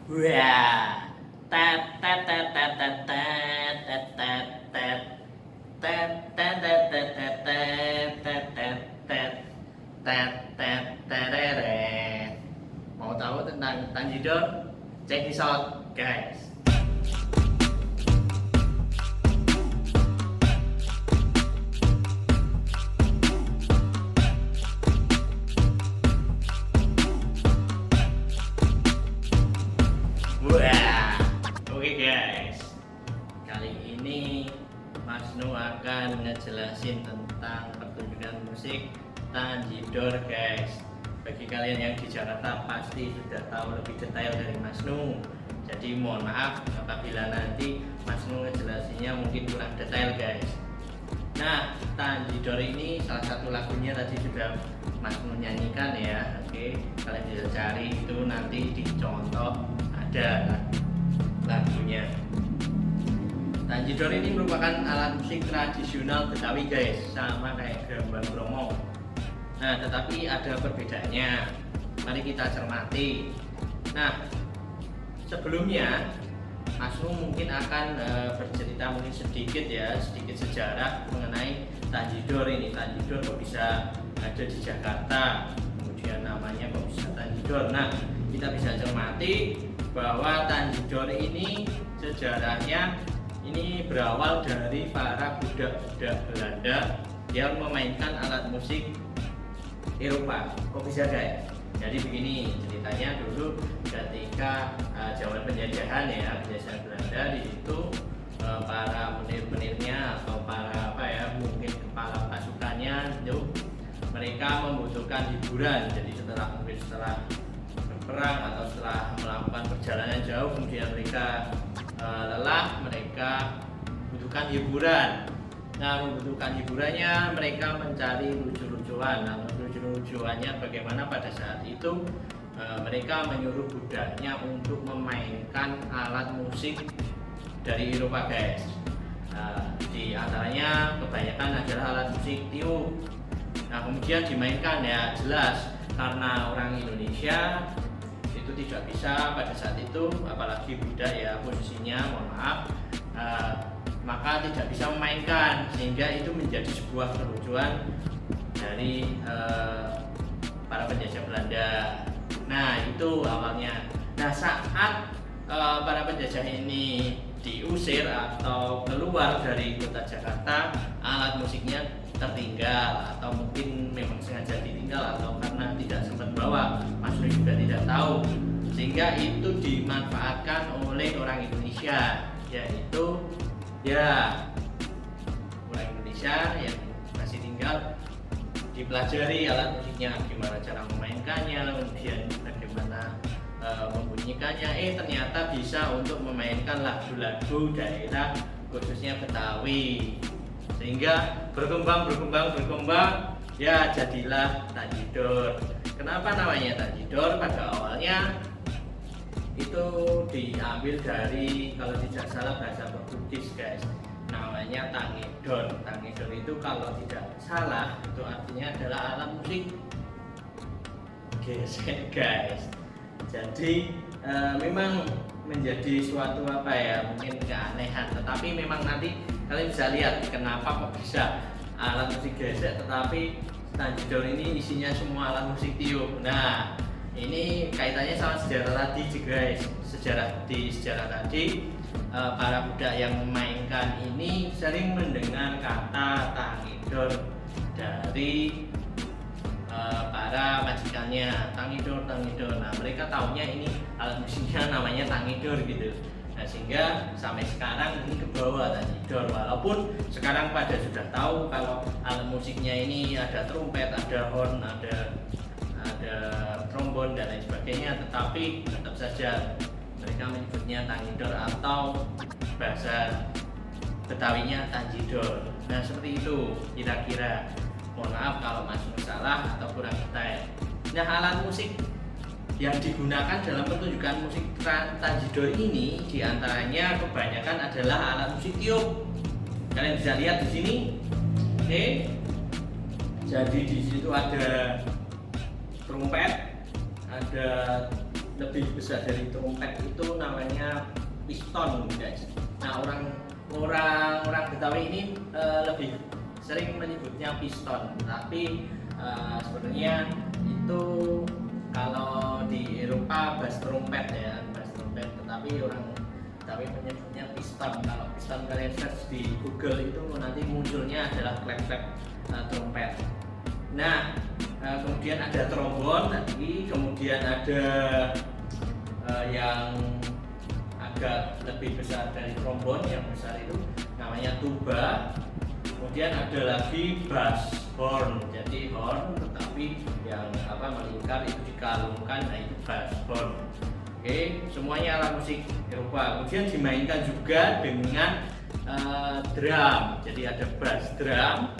Wah, tet tet tet tet tet tet tet tet tet tet tet tet tet tet tet tet tet tet tet tereret. Mau tahu tentang Tanjidor? Check this out, guys. Wah, oke guys. Kali ini Mas Nu akan ngejelasin tentang pertunjukan musik Tanjidor, guys. Bagi kalian yang di Jakarta pasti sudah tahu lebih detail dari Mas Nu. Jadi mohon maaf apabila nanti Mas Nu ngejelasinnya mungkin kurang detail, guys. Nah, Tanjidor ini salah satu lagunya tadi sudah Mas Nu nyanyikan ya. Oke, kalian bisa cari itu nanti dicontoh ada lagunya. Tanjidor ini merupakan alat musik tradisional Betawi, guys, sama kayak gamelan bromo. Nah, tetapi ada perbedaannya. Mari kita cermati. Nah, sebelumnya Mas Nu mungkin akan bercerita mungkin sedikit sejarah mengenai Tanjidor ini. Tanjidor kok bisa ada di Jakarta, kemudian namanya kok bisa Tanjidor. Nah, kita bisa cermati bahwa Tanjidor ini sejarahnya ini berawal dari para budak-budak Belanda yang memainkan alat musik Eropa. Kok bisa, guys? Jadi begini ceritanya, dulu ketika zaman penjajahan penjajahan Belanda di situ para menir-menirnya atau para mungkin kepala pasukannya itu mereka membutuhkan hiburan. Jadi setelah berperang atau setelah melakukan perjalanan jauh kemudian mereka lelah, mereka membutuhkan hiburan. Nah, membutuhkan hiburannya mereka mencari lucu-lucuan. Nah, lucu-lucuannya bagaimana pada saat itu mereka menyuruh budaknya untuk memainkan alat musik dari Eropa, guys. Di antaranya kebanyakan adalah alat musik tiup. Nah, kemudian dimainkan ya jelas karena orang Indonesia itu tidak bisa pada saat itu, apalagi budak ya posisinya, mohon maaf, maka tidak bisa memainkan, sehingga itu menjadi sebuah kelucuan dari para penjajah Belanda. Nah, itu awalnya. Nah, saat para penjajah ini diusir atau keluar dari kota Jakarta, alat musiknya tertinggal atau mungkin memang sengaja ditinggal atau karena tidak sempat bawa, Mas Nu juga tidak tahu, sehingga itu dimanfaatkan oleh orang Indonesia, yaitu orang Indonesia yang masih tinggal dipelajari alat musiknya, gimana cara memainkannya, kemudian bagaimana membunyikannya. Ternyata bisa untuk memainkan lagu-lagu daerah khususnya Betawi, sehingga berkembang ya jadilah Tanjidor. Kenapa namanya Tanjidor? Pada awalnya itu diambil dari, kalau tidak salah bahasa Portugis, guys, namanya tangedor. Tangedor itu kalau tidak salah itu artinya adalah alat musik gesek, guys. Jadi memang menjadi suatu mungkin keanehan, tetapi memang nanti kalian bisa lihat kenapa kok bisa alat musik gesek tetapi Tanjidor ini isinya semua alat musik tiup. Nah, ini kaitannya sama sejarah tadi, guys. Sejarah tadi para budak yang memainkan ini sering mendengar kata tangidor dari para majikannya, tangidor. Nah, mereka tahunya ini alat musiknya namanya tangidor gitu. Nah, sehingga sampai sekarang ini ke bawah Tanjidor, walaupun sekarang pada sudah tahu kalau alat musiknya ini ada trompet, ada horn, ada trombon dan lain sebagainya, tetapi tetap saja mereka menyebutnya tangidor atau bahasa Betawinya Tanjidor. Nah, seperti itu kira-kira. Mohon maaf kalau Mas Nu salah atau kurang detail. Nah, alat musik yang digunakan dalam pertunjukan musik Tanjidor ini diantaranya kebanyakan adalah alat musik tiup. Kalian bisa lihat di sini. Oke. Jadi di situ ada trompet, ada lebih besar dari trompet itu namanya piston, guys. Nah, orang Betawi ini lebih sering menyebutnya piston, tapi sebenarnya itu kalau di Eropa bass trompet ya, bass trompet, tetapi orang Betawi menyebutnya piston. Kalau piston kalian search di Google itu nanti munculnya adalah klep-klep trompet. Nah, kemudian ada trombon tadi, kemudian ada yang agak lebih besar dari trombon, yang besar itu namanya tuba. Kemudian ada lagi bass horn, jadi horn tetapi yang melingkar itu dikalungkan, nah itu bass horn. Oke, semuanya alat musik Eropa. Kemudian dimainkan juga dengan drum, jadi ada bass drum,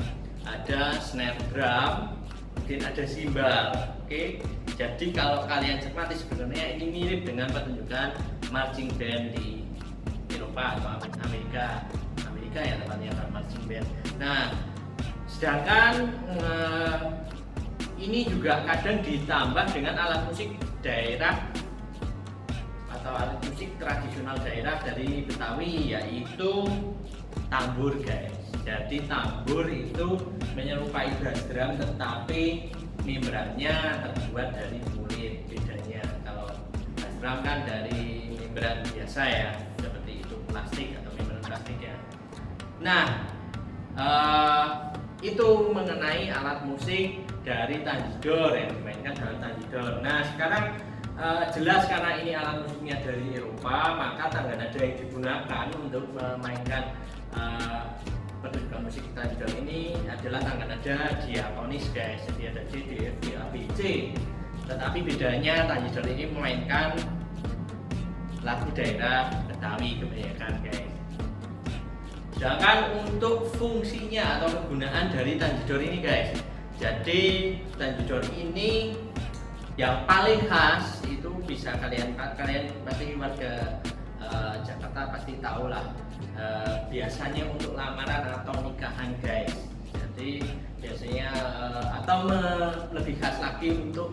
ada snare drum, kemudian ada cymbal. Oke, jadi kalau kalian cermati sebenarnya ini mirip dengan pertunjukan marching band di Eropa atau Amerika ya, tepatnya marching band. Nah, sedangkan ini juga kadang ditambah dengan alat musik daerah atau alat musik tradisional daerah dari Betawi, yaitu tambur, guys. Jadi tambur itu menyerupai bass drum tetapi membrannya terbuat dari kulit. Bedanya kalau bass drum kan dari membran biasa ya, seperti itu, plastik atau membran plastik ya. Nah, itu mengenai alat musik dari tanjidor yang dimainkan dalam tanjidor. Nah, sekarang jelas karena ini alat musiknya dari Eropa, maka tangga nada yang digunakan untuk memainkan pertunjukan musik tanjidor ini adalah tangga nada diatonis, guys. Jadi ada C, D, F, G, A, B, C. Tetapi bedanya tanjidor ini memainkan lagu daerah Betawi kebanyakan, guys. Sedangkan untuk fungsinya atau kegunaan dari tanjidor ini, guys, jadi tanjidor ini yang paling khas itu bisa kalian pasti warga Jakarta pasti tahu lah, biasanya untuk lamaran atau nikahan, guys. Jadi biasanya atau lebih khas lagi untuk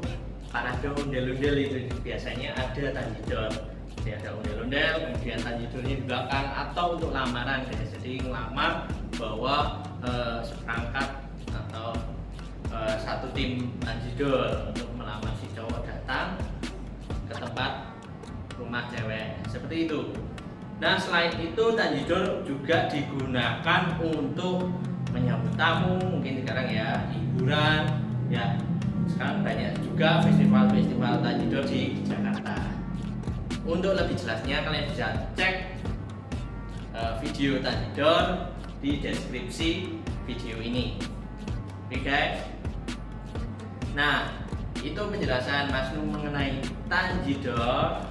parade ondel-ondel itu biasanya ada tanjidor. Jadi ada ondel-ondel, kemudian tanjidornya di belakang, atau untuk lamaran, guys. Jadi ngelamar bawa seperangkat atau satu tim tanjidor untuk melamar si cowok datang ke tempat rumah cewek, seperti itu. Nah, selain itu tanjidor juga digunakan untuk menyambut tamu, mungkin sekarang ya, hiburan ya. Sekarang banyak juga festival-festival tanjidor di Jakarta. Untuk lebih jelasnya kalian bisa cek video tanjidor di deskripsi video ini. Oke, guys. Nah, itu penjelasan Mas Nu mengenai tanjidor.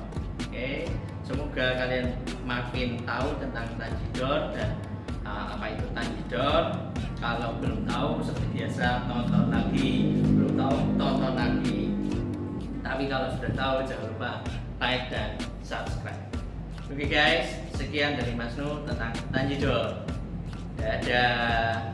Oke, semoga kalian makin tahu tentang tanjidor dan apa itu tanjidor. Kalau belum tahu, seperti biasa tonton lagi, belum tahu tonton lagi. Tapi kalau sudah tahu, jangan lupa like dan subscribe. Oke, guys, sekian dari Mas Nu tentang tanjidor. Dadah.